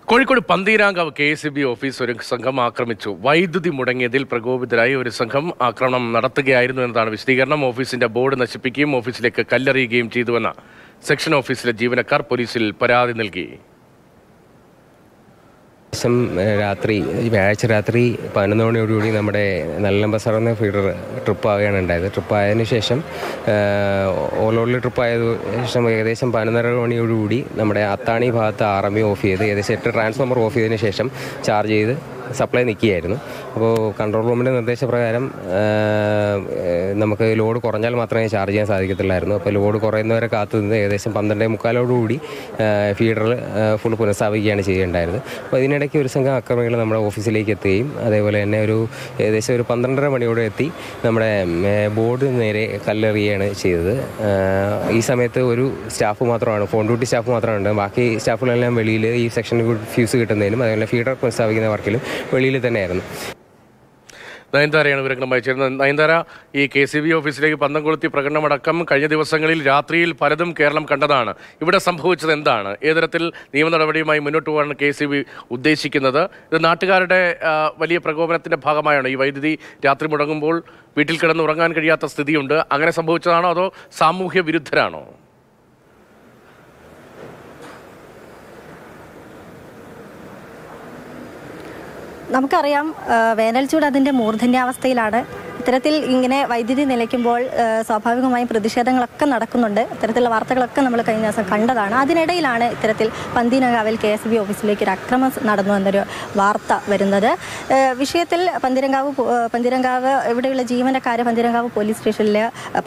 Kozhikode Pantheerankavu KSEB office ഒരു സംഘം ആക്രമിച്ചു. വൈദ്യുതി മുടങ്ങിയതിൽ പ്രകോപിതരായി ഒരു സംഘം ആക്രമണം നടത്തുകയായിരുന്നു എന്നതാണ് വിശദീകരണം. ഓഫീസിന്റെ ബോർഡ് നശിപ്പിക്കുകയും ഓഫീസിലേക്ക് കല്ലെറിയുകയും ചെയ്തുവെന്ന സെക്ഷൻ ഓഫീസിലെ ജീവനക്കാർ പോലീസിൽ പരാതി നൽകി. രാത്രി വ്യാഴാഴ്ച രാത്രി 11 മണിയോടുകൂടി നമ്മുടെ നല്ല ബസാറിൽ ഫീഡർ ട്രിപ്പ് ആവുകയാണ് ഉണ്ടായത്. ട്രിപ്പ് ആയതിനു ശേഷം ഓലോളിൽ ട്രിപ്പ് ആയതിനു ശേഷം ഏകദേശം 11:30 മണിയോടുകൂടി നമ്മുടെ അത്താണി ഭാഗത്ത് RME ഓഫ് ചെയ്ത് ഏകദേശം 8 ട്രാൻസ്ഫോമർ ഓഫ് ചെയ്തതിന് ശേഷം ചാർജ് ചെയ്ത് സപ്ലൈ നിൽക്കുകയായിരുന്നു. അപ്പോൾ കൺട്രോൾ റൂമിൻ്റെ നിർദ്ദേശപ്രകാരം നമുക്ക് ലോഡ് കുറഞ്ഞാൽ മാത്രമേ ചാർജ് ചെയ്യാൻ സാധിക്കത്തുള്ളായിരുന്നു. അപ്പോൾ ലോഡ് കുറയുന്നവരെ കാത്തു നിന്ന് ഏകദേശം 12:45 ഫീഡർ ഫുൾ പുനഃസ്ഥാപിക്കുകയാണ് ചെയ്യുകയുണ്ടായത്. അപ്പോൾ ഇതിനിടയ്ക്ക് ഒരു സംഘം അക്രമികൾ നമ്മുടെ ഓഫീസിലേക്ക് എത്തുകയും അതേപോലെ തന്നെ ഏകദേശം ഒരു 12:30 മണിയോടെ എത്തി നമ്മുടെ ബോർഡ് നേരെ കല്ലെറിയുകയാണ് ചെയ്തത്. ഈ സമയത്ത് ഒരു സ്റ്റാഫ് മാത്രമാണ്, ഫോൺ ഡ്യൂട്ടി സ്റ്റാഫ് മാത്രമാണ്. ബാക്കി സ്റ്റാഫുകളെല്ലാം വെളിയിൽ ഈ സെക്ഷനിൽ ഫ്യൂസ് കിട്ടുന്നതിലും അതേപോലെ ഫീഡർ പുനഃസ്ഥാപിക്കുന്ന വർക്കിലും വെളിയിൽ തന്നെയായിരുന്നു. നയൻതാരയാണ് വിവരങ്ങളുമായി ചേർന്നത്. നയൻതാര, ഈ KSEB ഓഫീസിലേക്ക് പന്തം കൊളുത്തി പ്രകടനമടക്കം കഴിഞ്ഞ ദിവസങ്ങളിൽ രാത്രിയിൽ പലതും കേരളം കണ്ടതാണ്. ഇവിടെ സംഭവിച്ചത് എന്താണ്? ഏത് തരത്തിൽ നിയമ നടപടിയുമായി മുന്നോട്ട് പോകാനാണ് KSEB ഉദ്ദേശിക്കുന്നത്? ഇത് നാട്ടുകാരുടെ വലിയ പ്രകോപനത്തിന്റെ ഭാഗമായാണ് ഈ വൈദ്യുതി രാത്രി മുടങ്ങുമ്പോൾ വീട്ടിൽ കിടന്ന് ഉറങ്ങാൻ കഴിയാത്ത സ്ഥിതിയുണ്ട്. അങ്ങനെ സംഭവിച്ചതാണോ അതോ സാമൂഹ്യ വിരുദ്ധരാണോ? നമുക്കറിയാം, വേനൽ ചൂട് അതിൻ്റെ മൂർധന്യാവസ്ഥയിലാണ്. ഇത്തരത്തിൽ ഇങ്ങനെ വൈദ്യുതി നിലയ്ക്കുമ്പോൾ സ്വാഭാവികമായും പ്രതിഷേധങ്ങളൊക്കെ നടക്കുന്നുണ്ട്. ഇത്തരത്തിലുള്ള വാർത്തകളൊക്കെ നമ്മൾ കഴിഞ്ഞ ദിവസം കണ്ടതാണ്. അതിനിടയിലാണ് ഇത്തരത്തിൽ പന്തീരാങ്കാവിൽ KSEB ഓഫീസിലേക്ക് ഒരു അക്രമം നടന്നു എന്നൊരു വാർത്ത വരുന്നത്. വിഷയത്തിൽ പന്തീരാങ്കാവ് ഇവിടെയുള്ള ജീവനക്കാർ പന്തീരാങ്കാവ് പോലീസ് സ്റ്റേഷനിൽ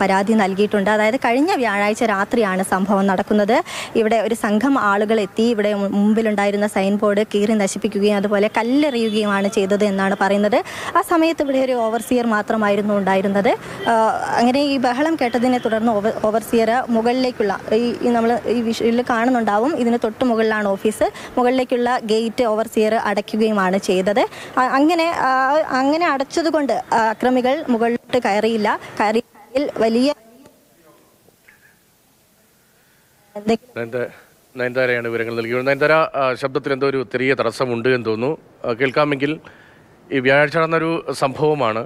പരാതി നൽകിയിട്ടുണ്ട്. അതായത് കഴിഞ്ഞ വ്യാഴാഴ്ച രാത്രിയാണ് സംഭവം നടക്കുന്നത്. ഇവിടെ ഒരു സംഘം ആളുകൾ എത്തി ഇവിടെ മുമ്പിലുണ്ടായിരുന്ന സൈൻ ബോർഡ് കീറി നശിപ്പിക്കുകയും അതുപോലെ കല്ലെറിയുകയുമാണ് ചെയ്തത് എന്നാണ് പറയുന്നത്. ആ സമയത്ത് ഇവിടെ ഒരു ഓവർസിയർ മാത്രമായിരുന്നു ഉണ്ടായിരുന്നത്. അങ്ങനെ ഈ ബഹളം കേട്ടതിനെ തുടർന്ന് ഓവർസിയർ മുകളിലേക്കുള്ള നമ്മൾ ഈ വിഷയിൽ കാണുന്നുണ്ടാവും, ഇതിന് തൊട്ട് മുകളിലാണ് ഓഫീസ്, മുകളിലേക്കുള്ള ഗേറ്റ് ഓവർസിയർ അടയ്ക്കുകയുമാണ് ചെയ്തത്. അങ്ങനെ അടച്ചതുകൊണ്ട് അക്രമികൾ മുകളിലോട്ട് കയറിയില്ല. വലിയ നയൻതാരയാണ് വിവരങ്ങൾ നൽകിയത്. നയൻതാര, ശബ്ദത്തിൽ എന്തോ ഒരു ചെറിയ തടസ്സമുണ്ട് എന്ന് തോന്നുന്നു. കേൾക്കാമെങ്കിൽ ഈ വ്യാഴാഴ്ച നടന്നൊരു സംഭവമാണ്.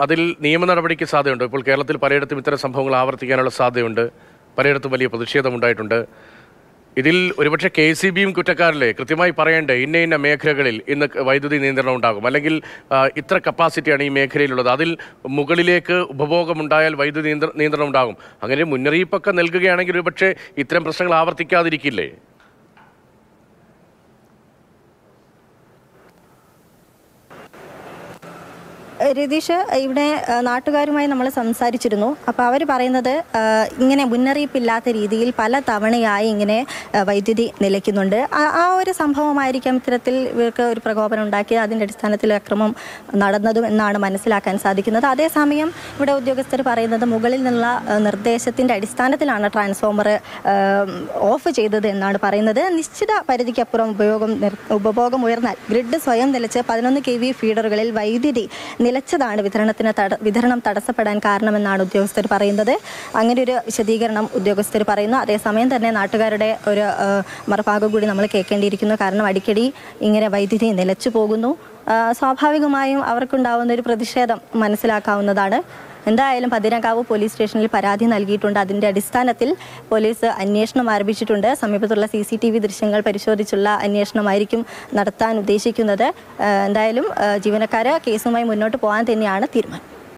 അതിൽ നിയമ നടപടിക്ക് സാധ്യതയുണ്ട്. ഇപ്പോൾ കേരളത്തിൽ പലയിടത്തും ഇത്തരം സംഭവങ്ങൾ ആവർത്തിക്കാനുള്ള സാധ്യതയുണ്ട്. പലയിടത്തും വലിയ പ്രതിഷേധമുണ്ടായിട്ടുണ്ട്. ഇതിൽ ഒരുപക്ഷെ KSEBയും കുറ്റക്കാരല്ലേ? കൃത്യമായി പറയേണ്ടേ ഇന്ന മേഖലകളിൽ ഇന്ന് വൈദ്യുതി നിയന്ത്രണം ഉണ്ടാകും, അല്ലെങ്കിൽ ഇത്ര കപ്പാസിറ്റിയാണ് ഈ മേഖലയിലുള്ളത്, അതിൽ മുകളിലേക്ക് ഉപഭോഗമുണ്ടായാൽ വൈദ്യുതി നിയന്ത്രണം ഉണ്ടാകും. അങ്ങനെ മുന്നറിയിപ്പൊക്കെ നൽകുകയാണെങ്കിൽ ഒരുപക്ഷെ ഇത്തരം പ്രശ്നങ്ങൾ ആവർത്തിക്കാതിരിക്കില്ലേ? രതീഷ്, ഇവിടെ നാട്ടുകാരുമായി നമ്മൾ സംസാരിച്ചിരുന്നു. അപ്പോൾ അവർ പറയുന്നത് ഇങ്ങനെ മുന്നറിയിപ്പില്ലാത്ത രീതിയിൽ പല തവണയായി ഇങ്ങനെ വൈദ്യുതി നിലയ്ക്കുന്നുണ്ട്. ആ ഒരു സംഭവമായിരിക്കാം ഇത്തരത്തിൽ ഇവർക്ക് ഒരു പ്രകോപനം ഉണ്ടാക്കി അതിൻ്റെ അടിസ്ഥാനത്തിൽ അക്രമം നടന്നതും എന്നാണ് മനസ്സിലാക്കാൻ സാധിക്കുന്നത്. അതേസമയം ഇവിടെ ഉദ്യോഗസ്ഥർ പറയുന്നത് മുകളിൽ നിന്നുള്ള നിർദ്ദേശത്തിൻ്റെ അടിസ്ഥാനത്തിലാണ് ട്രാൻസ്ഫോമർ ഓഫ് ചെയ്തത് എന്നാണ് പറയുന്നത്. നിശ്ചിത പരിധിക്കപ്പുറം ഉപഭോഗം ഉയർന്നാൽ ഗ്രിഡ് സ്വയം നിലച്ച് 11 kV ഫീഡറുകളിൽ വൈദ്യുതി നിലച്ചതാണ് വിതരണം തടസ്സപ്പെടാൻ കാരണമെന്നാണ് ഉദ്യോഗസ്ഥർ പറയുന്നത്. അങ്ങനെ ഒരു വിശദീകരണം ഉദ്യോഗസ്ഥർ പറയുന്നു. അതേസമയം തന്നെ നാട്ടുകാരുടെ ഒരു മറുഭാഗം കൂടി നമ്മൾ കേൾക്കേണ്ടിയിരിക്കുന്നു. കാരണം അടിക്കടി ഇങ്ങനെ വൈദ്യുതി നിലച്ചു പോകുന്നു. സ്വാഭാവികമായും അവർക്കുണ്ടാവുന്ന ഒരു പ്രതിഷേധം മനസ്സിലാക്കാവുന്നതാണ്. എന്തായാലും പന്തീരാങ്കാവ് പോലീസ് സ്റ്റേഷനിൽ പരാതി നൽകിയിട്ടുണ്ട്. അതിൻ്റെ അടിസ്ഥാനത്തിൽ പോലീസ് അന്വേഷണം ആരംഭിച്ചിട്ടുണ്ട്. സമീപത്തുള്ള CCTV ദൃശ്യങ്ങൾ പരിശോധിച്ചുള്ള അന്വേഷണമായിരിക്കും നടത്താൻ ഉദ്ദേശിക്കുന്നത്. എന്തായാലും ജീവനക്കാർ കേസുമായി മുന്നോട്ട് പോകാൻ തന്നെയാണ് തീരുമാനം.